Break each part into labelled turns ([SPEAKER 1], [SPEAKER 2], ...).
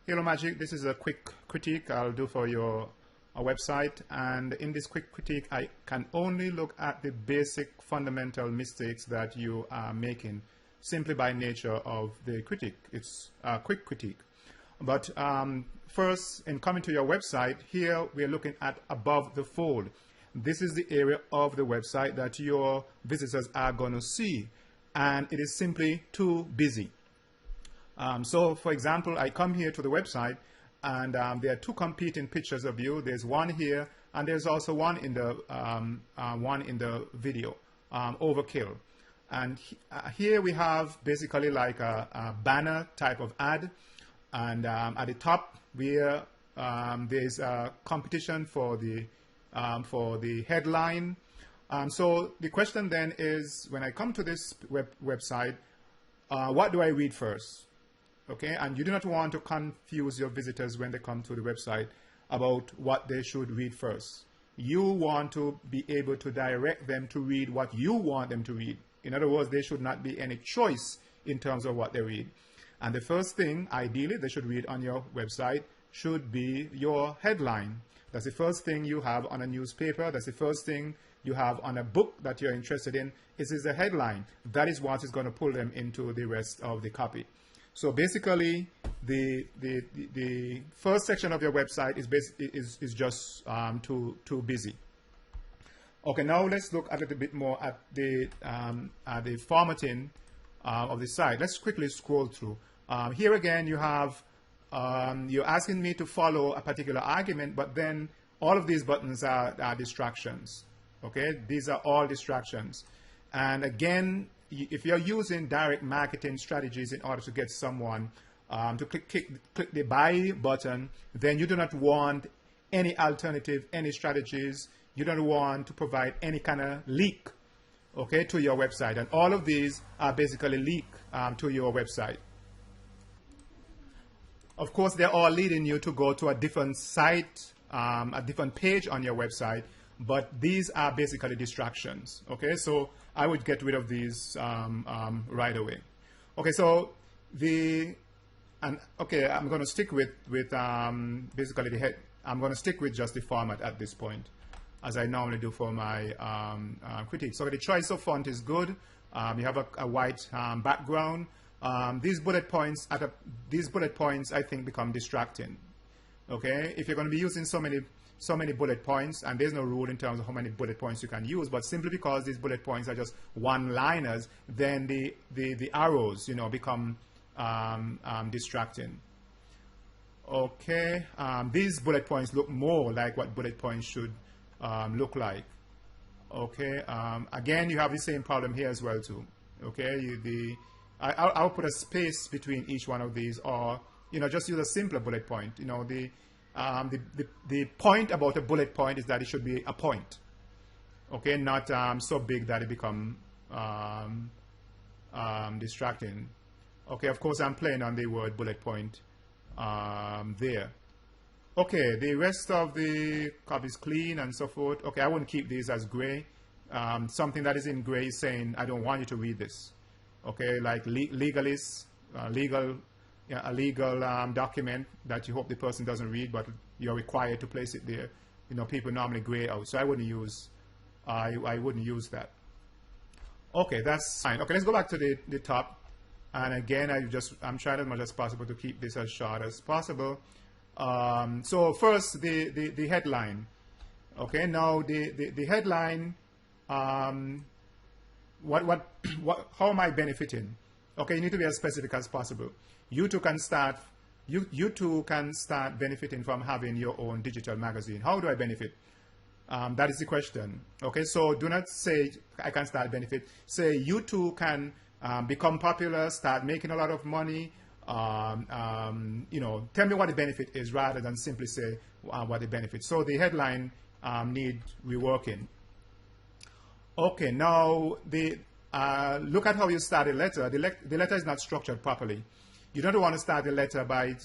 [SPEAKER 1] Hello Magic, this is a quick critique I'll do for your website, and in this quick critique I can only look at the basic fundamental mistakes that you are making simply by nature of the critique. It's a quick critique. But first, in coming to your website, here we're looking at above the fold. This is the area of the website that your visitors are going to see, and it is simply too busy. So, for example, I come here to the website, and there are two competing pictures of you. There's one here, and there's also one in the video, overkill. And here we have basically like a banner type of ad, and at the top where there's a competition for the headline. So the question then is, when I come to this website, what do I read first? Okay, and you do not want to confuse your visitors when they come to the website about what they should read first. You want to be able to direct them to read what you want them to read. In other words, there should not be any choice in terms of what they read. And the first thing, ideally, they should read on your website should be your headline. That's the first thing you have on a newspaper. That's the first thing you have on a book that you're interested in. Is the headline. That is what is going to pull them into the rest of the copy. So basically, the first section of your website is just too busy. Okay, now let's look a little bit more at the formatting of the site. Let's quickly scroll through. Here again, you have you're asking me to follow a particular argument, but then all of these buttons are distractions. Okay, these are all distractions, and again, if you're using direct marketing strategies in order to get someone to click the buy button, then you do not want any alternative, any strategies. You don't want to provide any kind of leak, okay, to your website. And all of these are basically leak to your website. Of course, they're all leading you to go to a different site, a different page on your website. But these are basically distractions, okay? So I would get rid of these right away. Okay, so I'm going to stick with basically the head. I'm going to stick with just the format at this point, as I normally do for my critique. So the choice of font is good. You have a white background. These bullet points I think become distracting. Okay, if you're going to be using so many bullet points, and there's no rule in terms of how many bullet points you can use, but simply because these bullet points are just one-liners, then the arrows, become distracting. Okay, these bullet points look more like what bullet points should look like. Okay, again, you have the same problem here as well too. Okay, I'll put a space between each one of these, or just use a simpler bullet point. The point about a bullet point is that it should be a point, okay, not so big that it become distracting. Okay, of course I'm playing on the word bullet point there. Okay, the rest of the copy is clean and so forth. Okay, I wouldn't keep these as gray. Something that is in gray is saying I don't want you to read this. Okay, like legalist, legal. Yeah, a legal document that you hope the person doesn't read, but you're required to place it there. People normally gray out, so I wouldn't use that. Okay, that's fine. Okay, let's go back to the top, and again, I'm trying as much as possible to keep this as short as possible. So first, the headline. Okay, now the headline. How am I benefiting? Okay, you need to be as specific as possible. You too can start benefiting from having your own digital magazine. How do I benefit? That is the question. Okay, so do not say I can start benefit. Say you too can become popular, start making a lot of money. Tell me what the benefit is rather than simply say what the benefit. So the headline need reworking. Okay, now look at how you start a letter. The letter is not structured properly. You don't want to start a letter by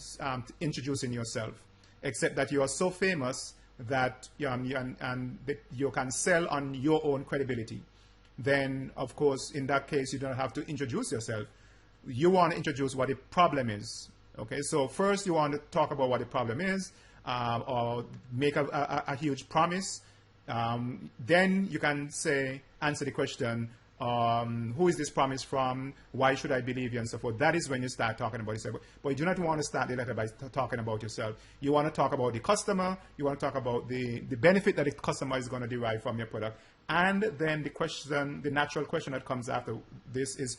[SPEAKER 1] introducing yourself, except that you are so famous that you can sell on your own credibility. Then, of course, in that case, you don't have to introduce yourself. You want to introduce what the problem is. Okay, so first you want to talk about what the problem is, or make a huge promise. Then you can say, answer the question, who is this promise from? Why should I believe you, and so forth. That is when you start talking about yourself. But you do not want to start the letter by talking about yourself. You want to talk about the customer. You want to talk about the benefit that the customer is going to derive from your product. And then the question, the natural question that comes after this is,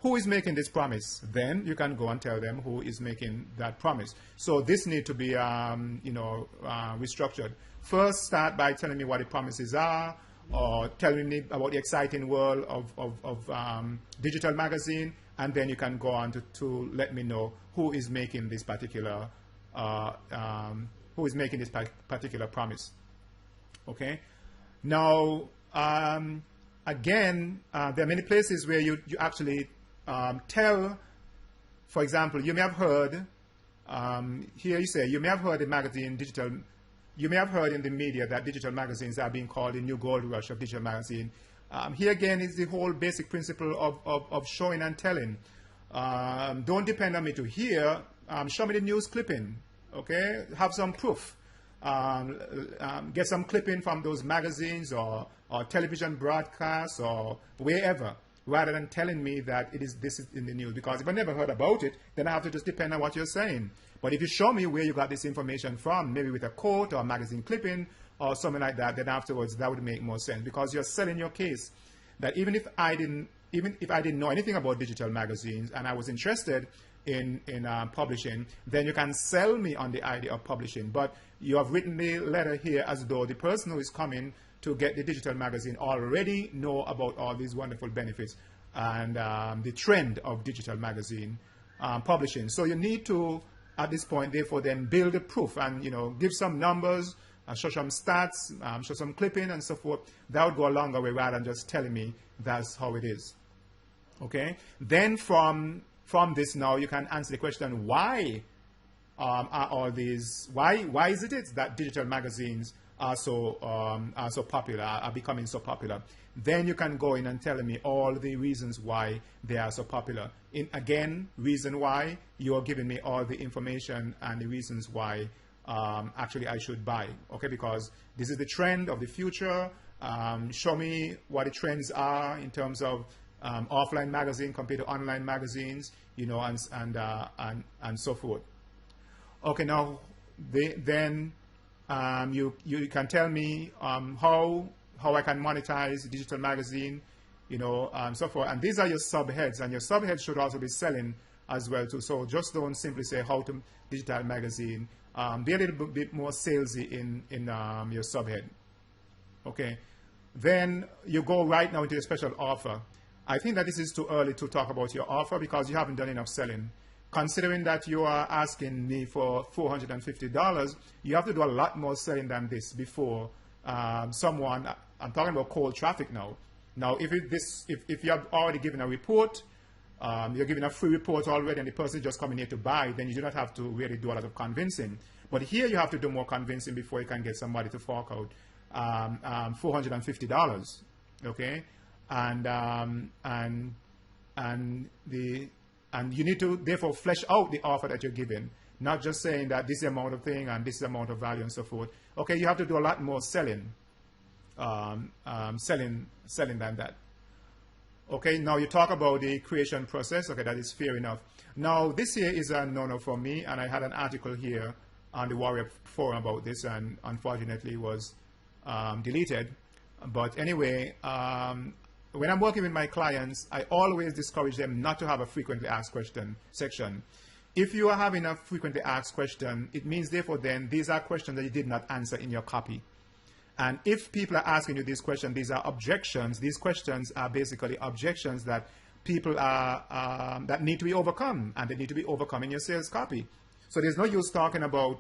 [SPEAKER 1] who is making this promise? Then you can go and tell them who is making that promise. So this needs to be, restructured. First, start by telling me what the promises are, or telling me about the exciting world of digital magazine, and then you can go on to let me know who is making this particular promise. Okay. Now, again, there are many places where you actually tell, for example, you may have heard, here you say, you may have heard in the media that digital magazines are being called the new gold rush of digital magazine. Here again is the whole basic principle of showing and telling. Don't depend on me to hear, show me the news clipping, okay? Have some proof. Get some clipping from those magazines or television broadcasts or wherever, rather than telling me that this is in the news. Because if I never heard about it, then I have to just depend on what you're saying. But if you show me where you got this information from, maybe with a quote or a magazine clipping or something like that, then afterwards that would make more sense, because you're selling your case that even if I didn't know anything about digital magazines and I was interested in publishing, then you can sell me on the idea of publishing. But you have written the letter here as though the person who is coming to get the digital magazine already know about all these wonderful benefits and the trend of digital magazine publishing. So you need to, at this point, therefore, then build a proof and, give some numbers, show some stats, show some clipping and so forth. That would go a longer way rather than just telling me that's how it is. Okay? Then from this now, you can answer the question, why are all these, why is it that digital magazines are so popular, are becoming so popular? Then you can go in and tell me all the reasons why they are so popular. Again, reason why, you are giving me all the information and the reasons why actually I should buy. Okay, because this is the trend of the future. Show me what the trends are in terms of offline magazine compared to online magazines, and so forth. Okay, now then you can tell me how I can monetize digital magazine, so forth. And these are your subheads, and your subheads should also be selling as well too. So just don't simply say how to digital magazine. Be a little bit more salesy in your subhead. Okay, then you go right now into a special offer. I think that this is too early to talk about your offer because you haven't done enough selling. Considering that you are asking me for $450, you have to do a lot more selling than this before someone, I'm talking about cold traffic now. Now, if you have already given a report, you're giving a free report already and the person is just coming here to buy, then you do not have to really do a lot of convincing. But here you have to do more convincing before you can get somebody to fork out $450, okay? And you need to therefore flesh out the offer that you're giving, not just saying that this is the amount of thing and this is the amount of value and so forth. Okay, you have to do a lot more selling, selling than that. Okay, now you talk about the creation process. Okay, that is fair enough. Now this here is a no-no for me, and I had an article here on the Warrio Forum about this, and unfortunately it was deleted. But anyway, when I'm working with my clients, I always discourage them not to have a frequently asked question section. If you are having a frequently asked question, it means therefore then these are questions that you did not answer in your copy. And if people are asking you these questions, these are objections. These questions are basically objections that people are, that need to be overcome, and they need to be overcome in your sales copy. So there's no use talking about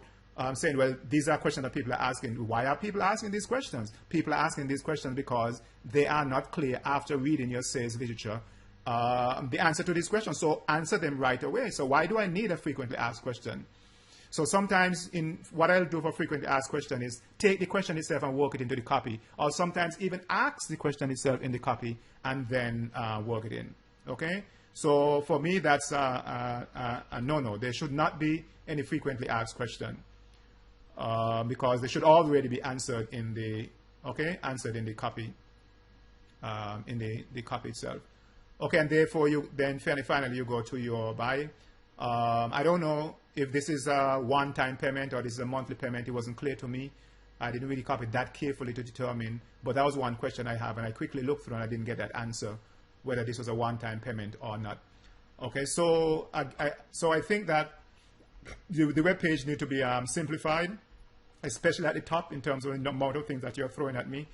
[SPEAKER 1] saying, well, these are questions that people are asking. Why are people asking these questions? People are asking these questions because they are not clear after reading your sales literature the answer to these questions. So answer them right away. So why do I need a frequently asked question? So sometimes what I'll do for frequently asked question is take the question itself and work it into the copy, or sometimes even ask the question itself in the copy and then work it in. Okay? So for me, that's a no-no. There should not be any frequently asked question because they should already be answered in the answered in the copy, in the copy itself. Okay, and therefore you then finally you go to your buy. I don't know if this is a one-time payment or this is a monthly payment. It wasn't clear to me. I didn't really copy that carefully to determine, but that was one question I have, and I quickly looked through and I didn't get that answer, whether this was a one-time payment or not. Okay, so I think that the web page needs to be simplified, especially at the top in terms of the amount of things that you're throwing at me.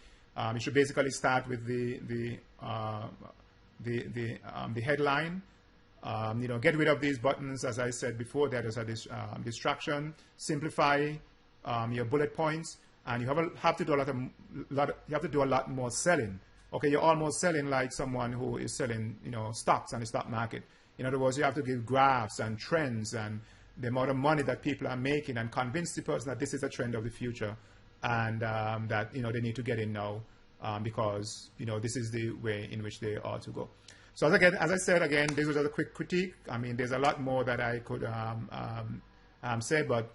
[SPEAKER 1] You should basically start with the headline. Get rid of these buttons, as I said before. That is a distraction. Simplify your bullet points, and you have to do a lot more selling. Okay, you're almost selling like someone who is selling stocks on the stock market. In other words, you have to give graphs and trends and the amount of money that people are making, and convince the person that this is a trend of the future, and that they need to get in now because this is the way in which they ought to go. So as I said again, this was just a quick critique. I mean, there's a lot more that I could say, but